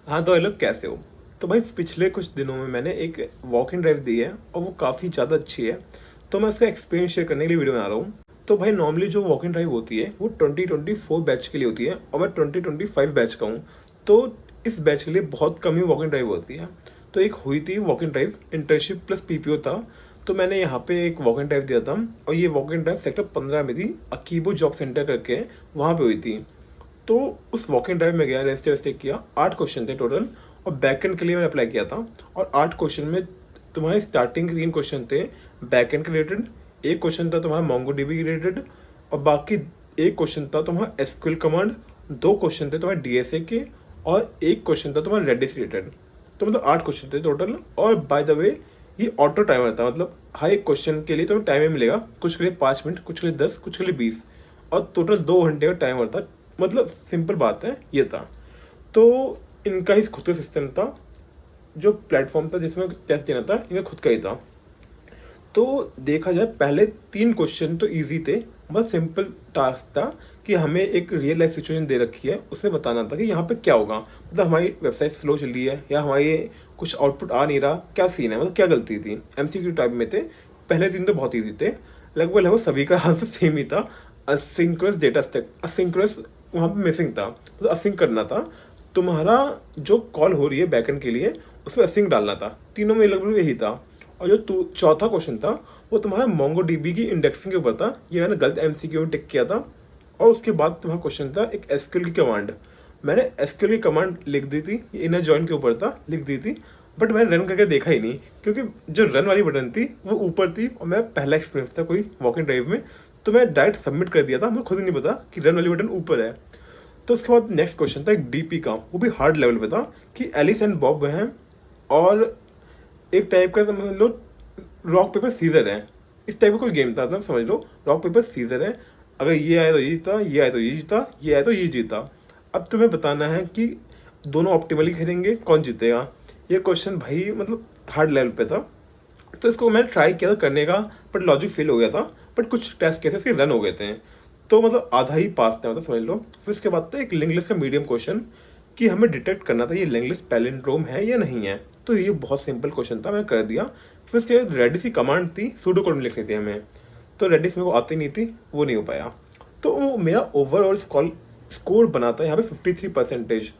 हाँ, तो हेलो कैसे हो? तो भाई पिछले कुछ दिनों में मैंने एक वॉक इन ड्राइव दी है और वो काफ़ी ज़्यादा अच्छी है। तो मैं उसका एक्सपीरियंस शेयर करने के लिए वीडियो बना रहा हूँ। तो भाई नॉर्मली जो वॉक इन ड्राइव होती है वो 2024 बैच के लिए होती है और मैं 2025 बैच का हूँ। तो इस बैच के लिए बहुत कम ही वॉक इन ड्राइव होती है। तो एक हुई थी walk in drive, internship plus PPO था। तो मैंने यहाँ पे एक वॉक इन ड्राइव दिया था और ये वॉक इन ड्राइव सेक्टर 15 में थी, अकीबो जॉब सेंटर करके, वहाँ पे हुई थी। तो उस वॉक इन ड्राइव में गया, रेस्ट वेस्ट किया, 8 क्वेश्चन थे टोटल और बैकएंड के लिए मैंने अप्लाई किया था। और 8 क्वेश्चन में तुम्हारे स्टार्टिंग के 3 क्वेश्चन थे बैकएंड के रिलेटेड, एक क्वेश्चन था तुम्हारा मोंगोडीबी के रिलेटेड और बाकी एक क्वेश्चन था तुम्हारा एसक्यूएल कमांड, 2 क्वेश्चन थे तुम्हारे डीएसए के और एक क्वेश्चन था तुम्हारा रेडिस रिलेटेड। तो मतलब 8 क्वेश्चन थे टोटल। और बाय द वे ये ऑटो टाइमर था, मतलब हर एक क्वेश्चन के लिए तुम्हें टाइमर मिलेगा, कुछ के लिए 5 मिनट, कुछ के लिए 10, कुछ के लिए 20 और टोटल 2 घंटे का टाइमर था। मतलब सिंपल बात है ये था। तो इनका ही खुद का सिस्टम था, जो प्लेटफॉर्म था जिसमें टेस्ट देना था इनका खुद का ही था। तो देखा जाए पहले 3 क्वेश्चन तो इजी थे, बस सिंपल टास्क था कि हमें एक रियल लाइफ सिचुएशन दे रखी है, उसमें बताना था कि यहाँ पे क्या होगा, मतलब हमारी वेबसाइट स्लो चल रही है या हमारी कुछ आउटपुट आ नहीं रहा, क्या सीन है, मतलब क्या गलती थी। एमसीक्यू टाइप में थे। पहले 3 तो बहुत ईजी थे, लगभग लगभग सभी का आंसर सेम ही था। असिंक्रोनस डेटा स्टैक, असिंक्रोनस वहाँ पे मिसिंग था, मतलब असिंक करना था। तुम्हारा जो कॉल हो रही है बैकएंड के लिए उसमें असिंक डालना था। तीनों में लगभग यही था। और जो चौथा क्वेश्चन था वो तुम्हारा मोंगो डीबी की इंडेक्सिंग के ऊपर था, ये मैंने गलत एमसीक्यू में टिक किया था। और उसके बाद तुम्हारा क्वेश्चन था एक एसक्यूएल की कमांड। मैंने एसक्यूएल की कमांड लिख दी थी, ये इनर जॉइन के ऊपर था, लिख दी थी, बट मैंने रन करके देखा ही नहीं, क्योंकि जो रन वाली बटन थी वो ऊपर थी और मेरा पहला एक्सपीरियंस था कोई वॉक इन ड्राइव में। तो मैं डायरेक्ट सबमिट कर दिया था, मुझे खुद ही नहीं पता कि रन वाली बटन ऊपर है। तो उसके बाद नेक्स्ट क्वेश्चन था एक डीपी का, वो भी हार्ड लेवल पे था कि एलिस एंड बॉब हैं और एक टाइप का समझ लो रॉक पेपर सीजर है, इस टाइप का कोई गेम था, मतलब समझ लो रॉक पेपर सीजर है, अगर ये आया तो ये जीता, ये आया तो ये जीता, ये आया तो ये जीता। अब तुम्हें बताना है कि दोनों ऑप्टिमली खेलेंगे, कौन जीतेगा। ये क्वेश्चन भाई मतलब हार्ड लेवल पे था। तो इसको मैंने ट्राई किया था करने का, बट लॉजिक फेल हो गया था। बट कुछ टेस्ट कैसे इसके रन हो गए थे, तो मतलब आधा ही पास था, मतलब समझ लो। फिर उसके बाद था एक लिंक लिस्ट का मीडियम क्वेश्चन कि हमें डिटेक्ट करना था ये लिंक लिस्ट पैलिंड्रोम है या नहीं है। तो ये बहुत सिंपल क्वेश्चन था, मैंने कर दिया। फिर उसके बाद रेडिस की कमांड थी, सूडो कोड में लिखनी थी हमें। तो रेडिस मेरे को आती नहीं थी, वो नहीं हो पाया। तो वो मेरा ओवरऑल स्कोर बना था यहाँ पे 53%।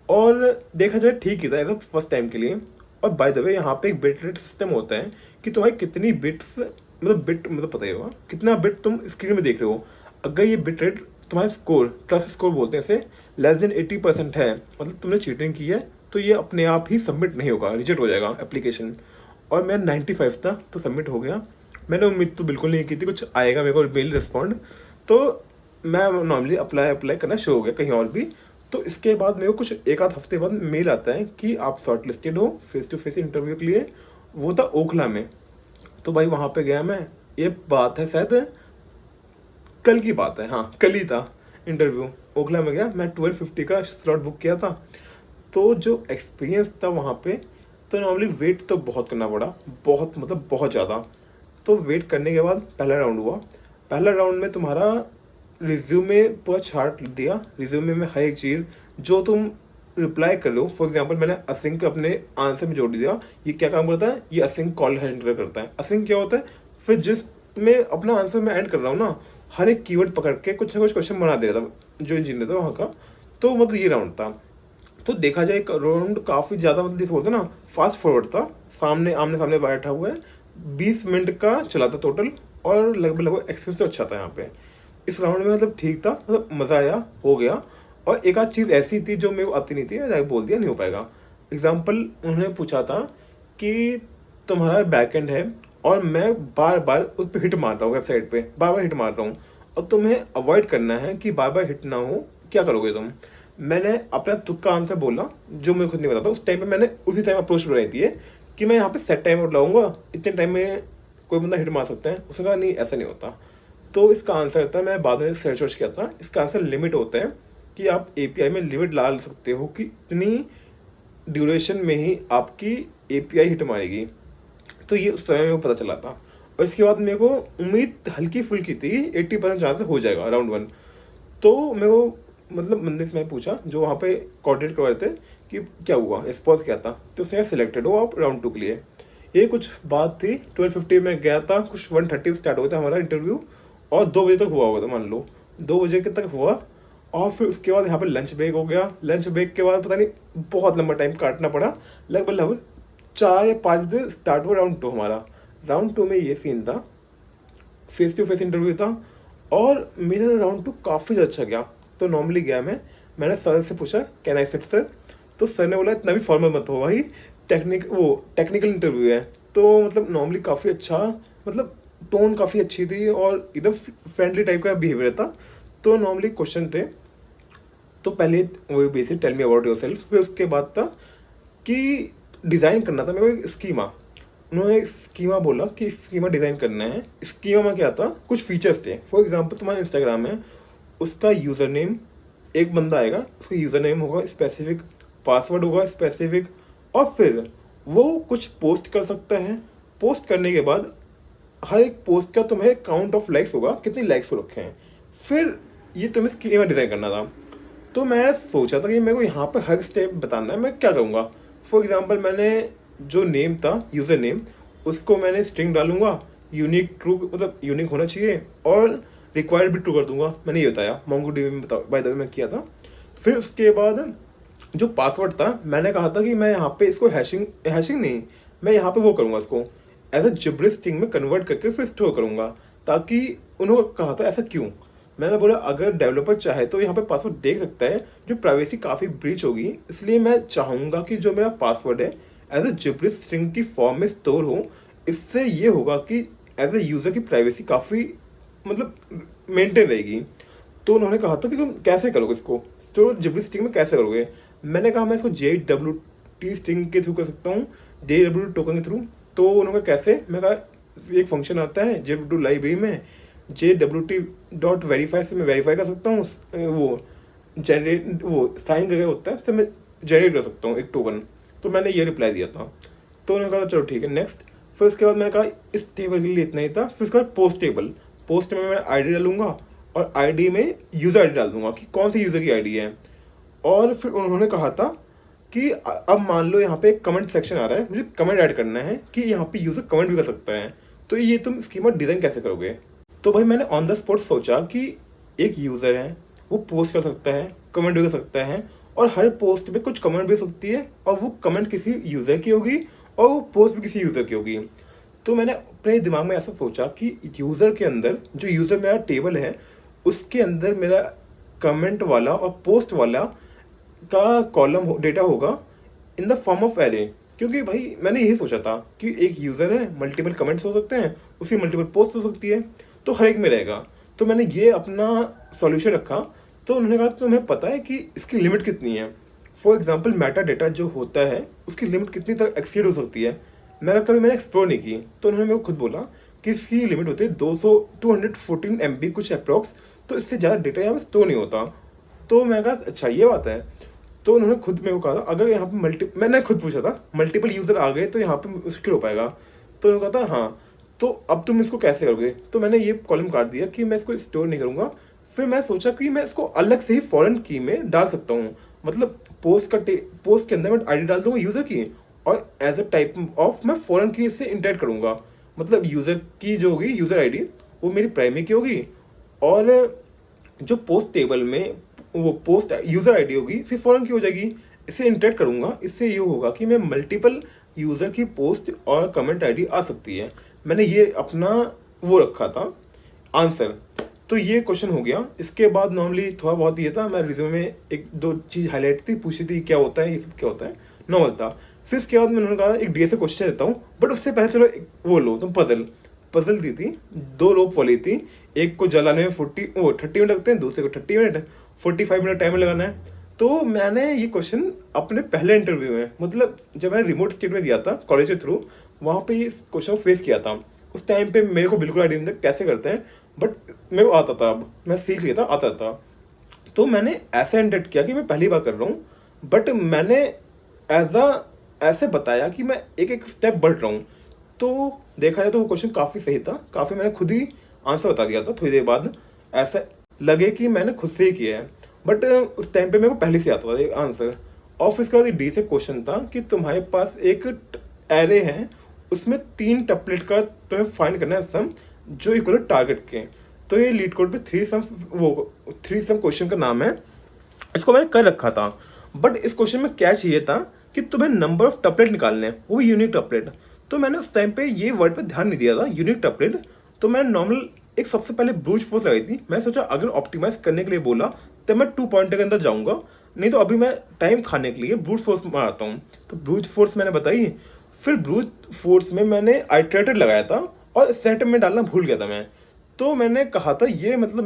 और देखा जाए ठीक ही था एज फर्स्ट टाइम के लिए। और बाय द वे यहाँ पे एक बिट रेट सिस्टम होता है कि तुम्हारी कितनी बिट्स, मतलब बिट मतलब पता ही होगा कितना बिट तुम स्क्रीन में देख रहे हो। अगर ये बिट रेट तुम्हारा स्कोर, ट्रस्ट स्कोर बोलते हैं इसे, लेस देन 80% है, मतलब तुमने चीटिंग की है, तो ये अपने आप ही सबमिट नहीं होगा, रिजेक्ट हो जाएगा एप्लीकेशन। और मैं 95 था तो सबमिट हो गया। मैंने उम्मीद तो बिल्कुल नहीं की थी कुछ आएगा मेरे को मेल रिस्पॉन्ड। तो मैं नॉर्मली अप्लाई अप्लाई करना शुरू हो गया कहीं और भी। तो इसके बाद मेरे को कुछ एक आध हफ्ते बाद मेल आता है कि आप शॉर्ट लिस्टेड हो फेस टू फेस इंटरव्यू के लिए। वो था ओखला में। तो भाई वहाँ पे गया मैं, ये बात है शायद कल की बात है, हाँ कल ही था इंटरव्यू। ओखला में गया मैं, 12:50 का स्लॉट बुक किया था। तो जो एक्सपीरियंस था वहाँ पे, तो नॉर्मली वेट तो बहुत करना पड़ा, बहुत मतलब बहुत ज़्यादा। तो वेट करने के बाद पहला राउंड हुआ। पहला राउंड में तुम्हारा रिज्यूमे पूरा चार्ट दिया, रिज्यूमे में हर एक चीज़ जो तुम रिप्लाई कर लो। फॉर एग्जांपल मैंने असिंक अपने आंसर में जोड़ दिया। ये क्या काम करता है, ये असिंक कॉल हैंडल करता है। असिंक क्या होता है, फिर जिस मैं अपना आंसर में ऐड कर रहा हूँ ना, हर एक कीवर्ड पकड़ के कुछ ना कुछ क्वेश्चन बना दे रहा था जो इंजीनियर था वहाँ का। तो मतलब ये राउंड था। तो देखा जाए एक राउंड काफ़ी ज़्यादा, मतलब जैसे बोलते हैं ना फास्ट फॉरवर्ड था, सामने आमने सामने बैठा हुआ है। 20 मिनट का चला था टोटल। और लगभग लगभग एक्सपीरियंस तो अच्छा था यहाँ पे इस राउंड में, मतलब ठीक था, मतलब मज़ा आया, हो गया। और एक आध चीज़ ऐसी थी जो मेरे को आती नहीं थी, जाके बोल दिया नहीं हो पाएगा। एग्जाम्पल उन्होंने पूछा था कि तुम्हारा बैकएंड है और मैं बार बार उस पर हिट मार रहा हूँ, वेबसाइट पे बार बार हिट मार रहा हूँ, और तुम्हें अवॉइड करना है कि बार बार हिट ना हो, क्या करोगे तुम। मैंने अपना तुक्का आंसर बोला जो मुझे खुद नहीं पता था उस टाइम पे। मैंने उसी टाइम अप्रोच बनाई थी कि मैं यहाँ पे सेट टाइम लगाऊंगा, इतने टाइम में कोई बंदा हिट मार सकता है। उसने कहा नहीं ऐसा नहीं होता। तो इसका आंसर था, मैं बाद में सर्च वर्च किया था, इसका आंसर लिमिट होता है कि आप एपीआई में लिमिट डाल सकते हो कि इतनी ड्यूरेशन में ही आपकी एपीआई हिट मारेगी। तो ये उस समय मेरे को पता चला था। और इसके बाद मेरे को उम्मीद हल्की फुल्की थी 80% चांस हो जाएगा राउंड 1। तो मेरे को मतलब बंदे से मैंने पूछा जो वहाँ पे कोऑर्डिनेट करवा रहे थे कि क्या हुआ, रिस्पॉन्स क्या था, तो उसने सिलेक्टेड हो आप राउंड 2 के लिए। ये कुछ बात थी, 12:50 में गया था, कुछ 1:30 स्टार्ट हुआ था हमारा इंटरव्यू और 2 बजे तक हुआ होगा था, मान लो 2 बजे के तक हुआ। और फिर उसके बाद यहाँ पे लंच ब्रेक हो गया, लंच ब्रेक के बाद पता नहीं बहुत लंबा टाइम काटना पड़ा, लगभग लगभग 4 या 5 बजे स्टार्ट हुआ राउंड 2 हमारा। राउंड 2 में ये सीन था, फेस टू फेस इंटरव्यू था और मेरा राउंड 2 काफ़ी अच्छा गया। तो नॉर्मली गया मैंने सर से पूछा कैन आई सिट सर, तो सर ने बोला इतना भी फॉर्मल मत हो भाई, टेक्निकल इंटरव्यू है। तो मतलब नॉर्मली काफ़ी अच्छा, मतलब टोन काफ़ी अच्छी थी और एकदम फ्रेंडली टाइप का बिहेवियर था। तो नॉर्मली क्वेश्चन थे, तो पहले वो basic tell me about yourself, फिर उसके बाद था कि डिज़ाइन करना था मेरे को एक स्कीमा। उन्होंने एक स्कीमा बोला कि स्कीमा डिज़ाइन करना है। स्कीमा में क्या था, कुछ फीचर्स थे। फॉर एग्जांपल तुम्हारा इंस्टाग्राम है, उसका यूज़र नेम, एक बंदा आएगा उसका यूज़र नेम होगा स्पेसिफिक, पासवर्ड होगा स्पेसिफिक, और फिर वो कुछ पोस्ट कर सकता है। पोस्ट करने के बाद हर एक पोस्ट का तुम्हें काउंट ऑफ लाइक्स होगा, कितने लाइक्स हो रखे हैं। फिर ये तुम्हें स्कीमा डिज़ाइन करना था। तो मैं सोचा था कि मेरे को यहाँ पे हर स्टेप बताना है, मैं क्या करूँगा। फॉर एग्जांपल मैंने जो नेम था, यूज़र नेम, उसको मैंने स्ट्रिंग डालूंगा, यूनिक ट्रू, मतलब यूनिक होना चाहिए, और रिक्वायर्ड भी ट्रू कर दूंगा। मैंने ये बताया मोंगोडीबी में, बता बाय द वे मैं किया था। फिर उसके बाद जो पासवर्ड था, मैंने कहा था कि मैं यहाँ पे इसको हैशिंग नहीं, मैं यहाँ पे वो करूँगा, इसको एज अ जिब्रिश स्ट्रिंग में कन्वर्ट करके फिर स्टोर करूँगा। ताकि उन्होंने कहा था ऐसा क्यों, मैंने बोला अगर डेवलपर चाहे तो यहाँ पे पासवर्ड देख सकता है, जो प्राइवेसी काफ़ी ब्रीच होगी, इसलिए मैं चाहूँगा कि जो मेरा पासवर्ड है एज अ जिब्रिश स्ट्रिंग की फॉर्म में स्टोर हो। इससे ये होगा कि एज अ यूज़र की प्राइवेसी काफ़ी, मतलब मेंटेन रहेगी। तो उन्होंने कहा था कि तुम कैसे करोगे इसको, तो जिब्रिश स्ट्रिंग में कैसे करोगे। मैंने कहा मैं इसको JWT स्ट्रिंग के थ्रू कर सकता हूँ, JWT टोकन के थ्रू। तो उन्होंने कहा कैसे, मैं कहा एक फंक्शन आता है JWT लाइब्रेरी में, JWT.verify से मैं वेरीफाई कर सकता हूँ, वो जनरेट, वो साइन करके होता है, उससे मैं जनरेट कर सकता हूँ एक टोकन। तो मैंने ये रिप्लाई दिया था। तो उन्होंने कहा चलो ठीक है नेक्स्ट। फिर उसके बाद मैंने कहा इस टेबल के लिए इतना ही था। फिर उसके बाद पोस्ट टेबल, पोस्ट में मैं आईडी डालूंगा और आईडी में यूज़र आईडी डाल दूंगा कि कौन सी यूज़र की आईडी है। और फिर उन्होंने कहा था कि अब मान लो यहाँ पे एक कमेंट सेक्शन आ रहा है, मुझे कमेंट ऐड करना है कि यहाँ पे यूज़र कमेंट भी कर सकता है, तो ये तुम स्कीमा डिज़ाइन कैसे करोगे। तो भाई मैंने ऑन द स्पॉट सोचा कि एक यूज़र है, वो पोस्ट कर सकता है, कमेंट भी कर सकता है, और हर पोस्ट पे कुछ कमेंट भी हो सकती है, और वो कमेंट किसी यूज़र की होगी और वो पोस्ट भी किसी यूज़र की होगी। तो मैंने अपने दिमाग में ऐसा सोचा कि यूज़र के अंदर, जो यूज़र मेरा टेबल है, उसके अंदर मेरा कमेंट वाला और पोस्ट वाला का कॉलम डेटा होगा in the form of array. क्योंकि भाई मैंने यही सोचा था कि एक यूज़र है, मल्टीपल कमेंट्स हो सकते हैं, उसकी मल्टीपल पोस्ट हो सकती है, तो हर एक में रहेगा। तो मैंने ये अपना सॉल्यूशन रखा। तो उन्होंने कहा तुम्हें पता है कि इसकी लिमिट कितनी है। फॉर एग्जांपल मेटा डेटा जो होता है, उसकी लिमिट कितनी तक एक्सीड हो सकती है। कभी मैंने एक्सप्लोर नहीं की। तो उन्होंने मेरे को खुद बोला कि इसकी लिमिट होती है 214 MB कुछ अप्रॉक्स, तो इससे ज़्यादा डेटा यहाँ पे स्टोर नहीं होता। तो मैं कहा अच्छा ये बात है। तो उन्होंने खुद मेरे को कहा था अगर यहाँ पे मैंने खुद पूछा था मल्टीपल यूज़र आ गए तो यहाँ पे मुश्किल हो पाएगा। तो उन्होंने कहा था हाँ, तो अब तुम इसको कैसे करोगे। तो मैंने ये कॉलम काट दिया कि मैं इसको स्टोर नहीं करूँगा। फिर मैं सोचा कि मैं इसको अलग से ही फॉरेन की में डाल सकता हूँ, मतलब पोस्ट के अंदर मैं आईडी डाल दूंगा यूज़र की, और एज अ टाइप ऑफ मैं फॉरेन की इससे इंटरेक्ट करूँगा। मतलब यूज़र की जो होगी यूज़र आईडी, वो मेरी प्राइमरी की होगी, और जो पोस्ट टेबल में वो पोस्ट यूज़र आईडी होगी फिर फॉरन की हो जाएगी। इससे इंटरेक्ट करूँगा, इससे ये होगा कि मैं मल्टीपल यूज़र की पोस्ट और कमेंट आईडी आ सकती है। मैंने ये अपना वो रखा था आंसर। तो ये क्वेश्चन हो गया। इसके बाद नॉर्मली थोड़ा बहुत ये था, मैं रिज्यूमे में एक दो चीज़ हाईलाइट थी, पूछी थी क्या होता है, ये सब क्या होता है, नॉर्मल था। फिर इसके बाद मैंने कहा एक DSA क्वेश्चन देता हूँ, बट उससे पहले चलो वो लो तुम पजल। पजल दी थी, 2 रोप वाली थी। एक को जलाने में 30 मिनट लगते हैं, दूसरे को 30 मिनट, 45 मिनट टाइम लगाना है। तो मैंने ये क्वेश्चन अपने पहले इंटरव्यू में, मतलब जब मैंने रिमोट स्टेट में दिया था कॉलेज के थ्रू, वहाँ पे ये क्वेश्चन को फेस किया था। उस टाइम पे मेरे को बिल्कुल आइडिया नहीं था कैसे करते हैं, बट मेरे को आता था, अब मैं सीख लिया था, आता था। तो मैंने ऐसे इंटरेक्ट किया कि मैं पहली बार कर रहा हूँ, बट मैंने ऐसे बताया कि मैं एक एक स्टेप बढ़ रहा हूँ। तो देखा जाए तो वो क्वेश्चन काफ़ी सही था, काफ़ी मैंने खुद ही आंसर बता दिया था थोड़ी देर बाद। ऐसा लगे कि मैंने खुद से ही किया है। बट उस टाइम पे मेरे को पहले से आता था ये आंसर। और फिर उसके बाद डी से क्वेश्चन था कि तुम्हारे पास एक एरे है, उसमें 3 टपलेट का तुम्हें फाइंड करना है सम जो इक्वल टारगेट के। तो ये लीड कोड पे 3 सम क्वेश्चन का नाम है, इसको मैंने कर रखा था। बट इस क्वेश्चन में क्या चाहिए था कि तुम्हें नंबर ऑफ टपलेट निकालने हैं, वो भी यूनिक टपलेट। तो मैंने उस टाइम पे ये वर्ड पे ध्यान नहीं दिया था, यूनिक टपलेट। तो मैंने नॉर्मल एक सबसे पहले ब्रूट फोर्स लगाई थी। मैं सोचा अगर ऑप्टिमाइज करने के लिए बोला तो मैं 2 पॉइंट के अंदर जाऊंगा, नहीं तो अभी मैं टाइम खाने के लिए ब्रूट फोर्स मारता हूँ। तो ब्रूट फोर्स मैंने बताई। फिर ब्रूट फोर्स में मैंने आइट्रेटेड लगाया था और सेट में डालना भूल गया था मैं। तो मैंने कहा था ये मतलब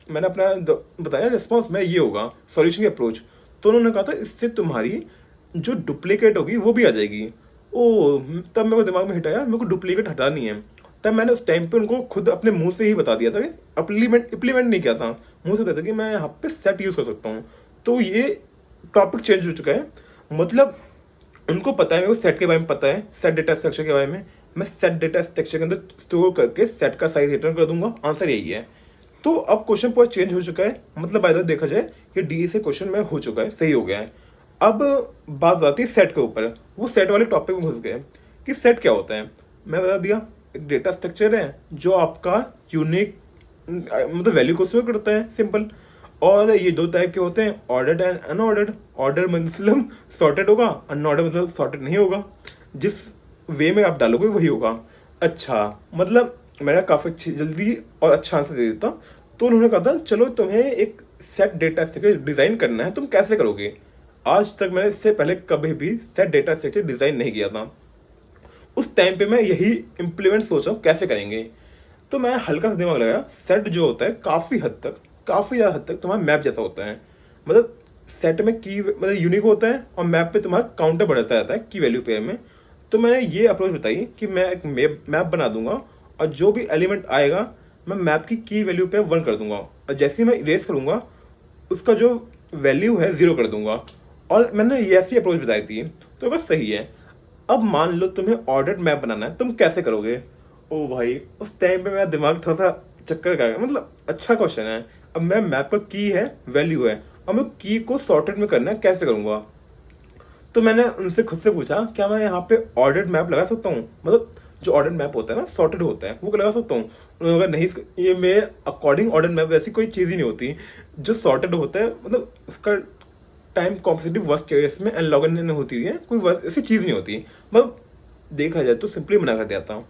मैंने अपना बताया रिस्पॉन्स में ये होगा सॉल्यूशन की अप्रोच। तो उन्होंने कहा था इससे तुम्हारी जो डुप्लीकेट होगी वो भी आ जाएगी। ओ तब मेरे को दिमाग में हिट आया मेरे को डुप्लीकेट हटानी है। तब मैंने उस टाइम पे उनको खुद अपने मुंह से ही बता दिया था कि इम्प्लीमेंट नहीं किया था, मुंह से कहता था कि मैं यहाँ पे सेट यूज़ कर सकता हूँ। तो ये टॉपिक चेंज हो चुका है। मतलब उनको पता है, मेरे को सेट के बारे में पता है, सेट डेटा स्ट्रक्चर के बारे में। मैं सेट डेटा स्ट्रक्चर के अंदर स्टोर करके सेट का साइज रिटर्न कर दूंगा, आंसर यही है। तो अब क्वेश्चन पूरा चेंज हो चुका है। मतलब बाय द वे देखा जाए ये डी से क्वेश्चन में हो चुका है, सही हो गया है। अब बात आती है सेट के ऊपर। वो सेट वाले टॉपिक में घुस गए कि सेट क्या होता है। मैं बता दिया एक डेटा स्ट्रक्चर है जो आपका यूनिक मतलब वैल्यू को स्टोर करता है, सिंपल। और ये 2 टाइप के होते हैं, ऑर्डर्ड एंड अनऑर्डर्ड। ऑर्डर मतलब सॉर्टेड होगा, अनऑर्डर मतलब सॉर्टेड नहीं होगा, जिस वे में आप डालोगे वही होगा। अच्छा मतलब मैंने काफ़ी अच्छी जल्दी और अच्छा आंसर दे देता। तो उन्होंने कहा था चलो तुम्हें एक सेट डेटा स्ट्रक्चर डिज़ाइन करना है, तुम कैसे करोगे। आज तक मैंने इससे पहले कभी भी सेट डेटा स्ट्रक्चर डिज़ाइन नहीं किया था। उस टाइम पे मैं यही इम्प्लीमेंट सोचा कैसे करेंगे। तो मैं हल्का सा दिमाग लगाया। सेट जो होता है काफ़ी ज़्यादा हद तक तुम्हारा मैप जैसा होता है। मतलब सेट में की मतलब यूनिक होता है और मैप पे तुम्हारा काउंटर बढ़ता रहता है की वैल्यू पेयर में। तो मैंने ये अप्रोच बताई कि मैं एक मैप बना दूंगा और जो भी एलिमेंट आएगा मैं मैप की वैल्यू पे 1 कर दूंगा, और जैसे ही मैं इरेज करूंगा उसका जो वैल्यू है 0 कर दूंगा। और मैंने ये ऐसी अप्रोच बताई थी। तो बस सही है। अब मान लो तुम्हें ऑर्डर्ड मैप बनाना है, तुम कैसे करोगे। ओ भाई उस टाइम पे मेरा दिमाग थोड़ा सा चक्कर का गया। मतलब अच्छा क्वेश्चन है। अब मैं मैप पर की है वैल्यू है और मैं की को सॉर्टेड में करना है, कैसे करूंगा। तो मैंने उनसे खुद से पूछा क्या मैं यहाँ पे ऑर्डर्ड मैप लगा सकता हूँ, मतलब जो ऑर्डर्ड मैप होता है ना सॉर्टेड होता है वो लगा सकता हूँ। उन्होंने कहा नहीं, ये मेरे अकॉर्डिंग ऑर्डर्ड मैप वैसी कोई चीज़ ही नहीं होती। जो सॉर्टेड होता है मतलब उसका टाइम कॉम्पिटिटिव वर्क केस में एंड लॉगिन होती है, कोई ऐसी चीज़ नहीं होती। मतलब देखा जाए तो सिंपली मना कर दिया था।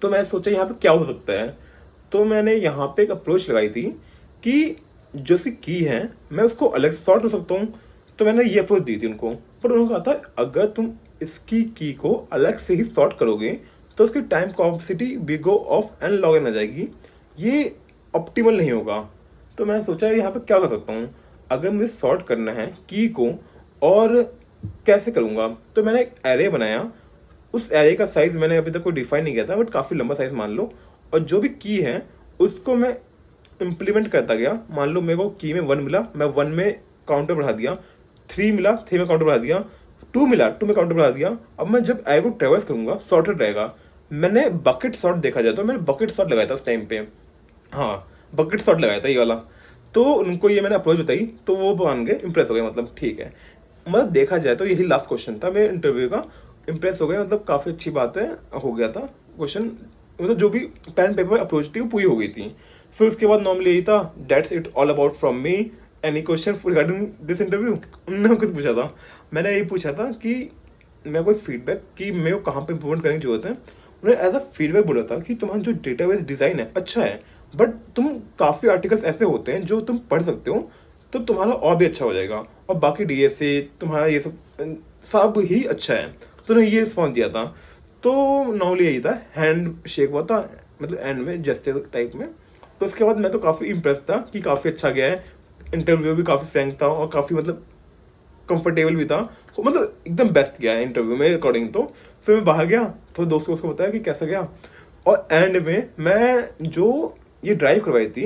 तो मैं सोचा यहाँ पे क्या हो सकता है। तो मैंने यहाँ पे एक अप्रोच लगाई थी कि जो उसकी की है मैं उसको अलग सॉर्ट कर सकता हूँ। तो मैंने ये अप्रोच दी थी उनको। पर उन्होंने कहा था अगर तुम इसकी की को अलग से ही सॉर्ट करोगे तो उसकी time complexity big O of N log N आ जाएगी, ये ऑप्टिमल नहीं होगा। तो मैं सोचा यहाँ पे क्या कर सकता हूँ अगर मुझे सॉर्ट करना है की को, और कैसे करूँगा। तो मैंने एक एरे बनाया। उस एरे का साइज मैंने अभी तक कोई डिफाइन नहीं किया था, बट काफ़ी लंबा साइज मान लो। और जो भी की है उसको मैं इम्प्लीमेंट करता गया। मान लो मेरे को की में 1 मिला, मैं 1 में काउंटर बढ़ा दिया। 3 मिला, 3 में काउंटर बढ़ा दिया। 2 मिला, 2 में काउंटर बढ़ा दिया। अब मैं जब एरे को ट्रेवर्स करूंगा सॉर्टेड रहेगा। मैंने बकेट सॉर्ट देखा जाए तो मैंने बकेट सॉर्ट लगाया था उस टाइम पे। हाँ बकेट सॉर्ट लगाया था ये वाला। तो उनको ये मैंने अप्रोच बताई तो वो मान गए, इंप्रेस हो गए। मतलब ठीक है, मतलब देखा जाए तो यही लास्ट क्वेश्चन था मेरे इंटरव्यू का। इंप्रेस हो गए, मतलब काफ़ी अच्छी बात है, हो गया था क्वेश्चन। मतलब जो भी पेन पेपर अप्रोच थी वो पूरी हो गई थी। फिर उसके बाद नॉर्मली यही था, that's it all about from me, any question regarding this interview. उन्होंने कुछ पूछा था, मैंने यही पूछा था कि मैं कोई फीडबैक कि मेरे को कहाँ पे इम्प्रूवमेंट करने की जरूरत है। उन्होंने एज अ फीडबैक बोला था कि तुम्हारा जो डेटाबेस डिज़ाइन है अच्छा है, बट तुम काफ़ी आर्टिकल्स ऐसे होते हैं जो तुम पढ़ सकते हो तो तुम्हारा और भी अच्छा हो जाएगा, और बाकी डीएसए तुम्हारा ये सब ही अच्छा है। तो उन्होंने ये रिस्पॉन्स दिया था। तो नॉर्मली यही था, हैंड शेक हुआ था, मतलब एंड में जेस्चर टाइप में। तो उसके बाद मैं तो काफ़ी इम्प्रेस था कि काफ़ी अच्छा गया है। इंटरव्यू भी काफ़ी फ्रैंक था और काफ़ी मतलब कंफर्टेबल भी था। तो मतलब एकदम बेस्ट गया है इंटरव्यू में अकॉर्डिंग। तो फिर मैं बाहर गया तो दोस्तों को उसको बताया कि कैसा गया। और एंड में मैं जो ये ड्राइव करवाई थी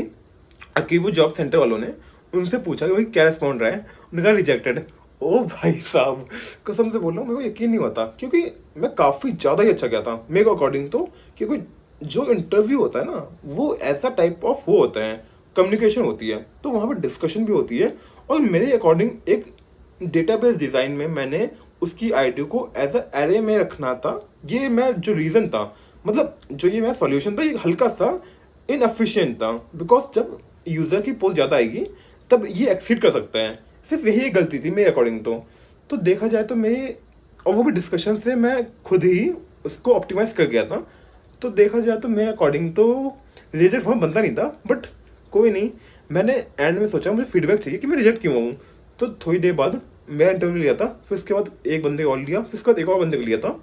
अकीबू जॉब सेंटर वालों ने, उनसे पूछा कि भाई क्या रिस्पॉन्ड रहा है। उन्होंने कहा रिजेक्टेड। ओ भाई साहब, कसम से बोल रहा हूँ मेरे को यकीन नहीं होता, क्योंकि मैं काफ़ी ज़्यादा ही अच्छा गया था मेरे को अकॉर्डिंग तो। क्योंकि जो इंटरव्यू होता है ना वो ऐसा टाइप ऑफ वो होता है, कम्युनिकेशन होती है, तो वहाँ पे डिस्कशन भी होती है। और मेरे अकॉर्डिंग एक डेटाबेस डिज़ाइन में मैंने उसकी आईडी को एज अ एरे में रखना था। ये मैं जो रीज़न था, मतलब जो ये मेरा सॉल्यूशन था, ये हल्का सा इनएफिशिएंट था, बिकॉज जब यूज़र की पोस्ट ज़्यादा आएगी तब ये एक्सीड कर सकता है। सिर्फ यही एक गलती थी मेरे अकॉर्डिंग तो देखा जाए तो मैं, और वो भी डिस्कशन से मैं खुद ही उसको ऑप्टिमाइज़ कर गया था। तो देखा जाए तो मेरे अकॉर्डिंग तो रिजेक्ट होना बनता नहीं था, बट कोई नहीं। मैंने एंड में सोचा मुझे फीडबैक चाहिए कि मैं रिजेक्ट क्यों हूँ। तो थोड़ी देर बाद मैं इंटरव्यू लिया था, फिर उसके बाद एक बंदे और लिया, फिर उसके बाद एक और बंदे को लिया था।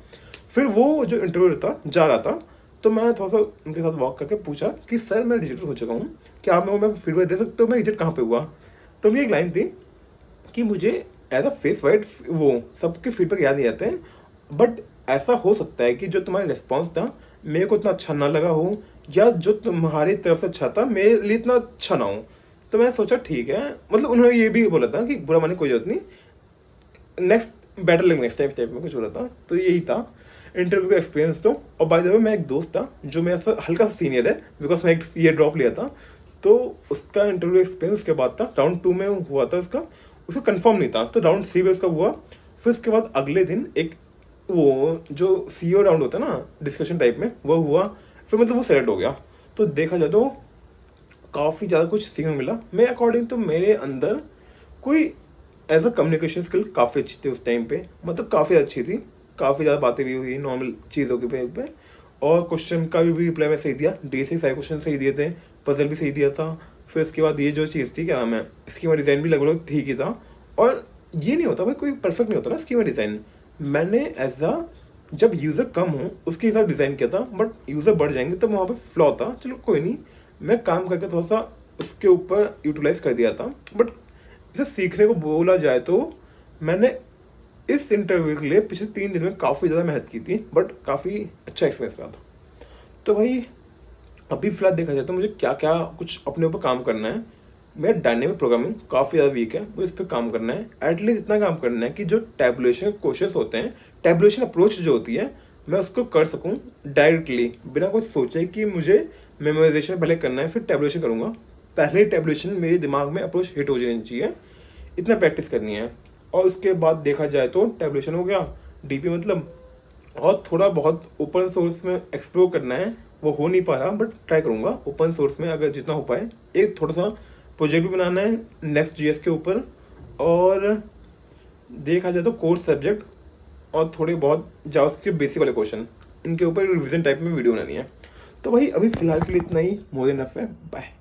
फिर वो जो इंटरव्यू था जा रहा था, तो मैं थोड़ा सा उनके साथ वॉक करके पूछा कि सर मैं रिजेक्ट हो चुका हूँ, क्या आप मेरे को मैं फीडबैक दे सकते हो, मैं रिजेक्ट कहाँ पे हुआ। तो उनकी एक लाइन थी कि मुझे एज अ फेस वाइड वो सबके फीडबैक याद नहीं आते हैं, बट ऐसा हो सकता है कि जो तुम्हारा रिस्पॉन्स था मेरे को इतना अच्छा ना लगा हो, या जो तुम्हारी तरफ से अच्छा था मेरे लिए इतना अच्छा ना हो। तो मैं सोचा ठीक है, मतलब उन्होंने ये भी बोला था कि बुरा मानने की कोई जरूरत नहीं, नेक्स्ट बेटर लग नेक्स्ट टाइप में कुछ बोला था। तो यही था इंटरव्यू का एक्सपीरियंस। तो और बाय द वे मैं एक दोस्त था जो मेरा सा हल्का सा सीनियर है, बिकॉज मैं एक ईयर ड्रॉप लिया था। तो उसका इंटरव्यू एक्सपीरियंस उसके बाद था, राउंड 2 में हुआ था उसका कंफर्म नहीं था, तो राउंड 3 में उसका हुआ। फिर उसके बाद अगले दिन एक वो जो सीईओ राउंड होता है ना डिस्कशन टाइप में, वो हुआ। फिर मतलब वो सेलेक्ट हो गया। तो देखा जाए तो काफ़ी ज़्यादा कुछ सीखने को मिला। मेरे अकॉर्डिंग तो मेरे अंदर कोई एज अ कम्युनिकेशन स्किल काफ़ी अच्छी थी उस टाइम पे, मतलब काफ़ी अच्छी थी। काफ़ी ज़्यादा बातें भी हुई नॉर्मल चीज़ों के पे। और क्वेश्चन का भी रिप्लाई मैं सही दिया, डी से सारे क्वेश्चन सही दिए थे, पजल भी सही दिया था। फिर इसके बाद ये जो चीज़ थी क्या नाम है, स्कीमा डिज़ाइन भी लगभग ठीक ही था। और ये नहीं होता भाई, कोई परफेक्ट नहीं होता ना स्कीमा डिज़ाइन। मैंने एज अ जब यूज़र कम हो उसके हिसाब डिज़ाइन किया था, बट यूज़र बढ़ जाएंगे तब वहाँ पे फ्लॉ था। चलो कोई नहीं, मैं काम करके थोड़ा सा उसके ऊपर यूटिलाइज कर दिया था। बट इसे सीखने को बोला जाए तो मैंने इस इंटरव्यू के लिए पिछले 3 दिन में काफ़ी ज़्यादा मेहनत की थी, बट काफ़ी अच्छा एक्सपीरियंस रहा था। तो भाई अभी फिलहाल देखा जाए तो मुझे क्या क्या कुछ अपने ऊपर काम करना है। मेरा डायनेमिक प्रोग्रामिंग काफ़ी ज़्यादा वीक है, मुझे इस पर काम करना है। एटलीस्ट इतना काम करना है कि जो टैबुलेशन क्वेश्चंस होते हैं, टैबुलेशन अप्रोच जो होती है, मैं उसको कर सकूं डायरेक्टली, बिना कुछ सोचे कि मुझे मेमोराइजेशन पहले करना है फिर टैबुलेशन करूंगा। पहले टैबुलेशन मेरे दिमाग में अप्रोच हिट हो जानी चाहिए, इतना प्रैक्टिस करनी है। और उसके बाद देखा जाए तो टैबुलेशन हो गया, डीपी मतलब, और थोड़ा बहुत ओपन सोर्स में एक्सप्लोर करना है। वो हो नहीं पा रहा, बट ट्राई करूँगा ओपन सोर्स में अगर जितना हो पाए। एक थोड़ा सा प्रोजेक्ट भी बनाना है नेक्स्ट जीएस के ऊपर। और देखा जाए तो कोर सब्जेक्ट और थोड़े बहुत जावास्क्रिप्ट बेसिक वाले क्वेश्चन, इनके ऊपर रिवीजन टाइप में वीडियो बनानी है। तो भाई अभी फिलहाल के लिए इतना ही, मोर देन इनफ है। बाय।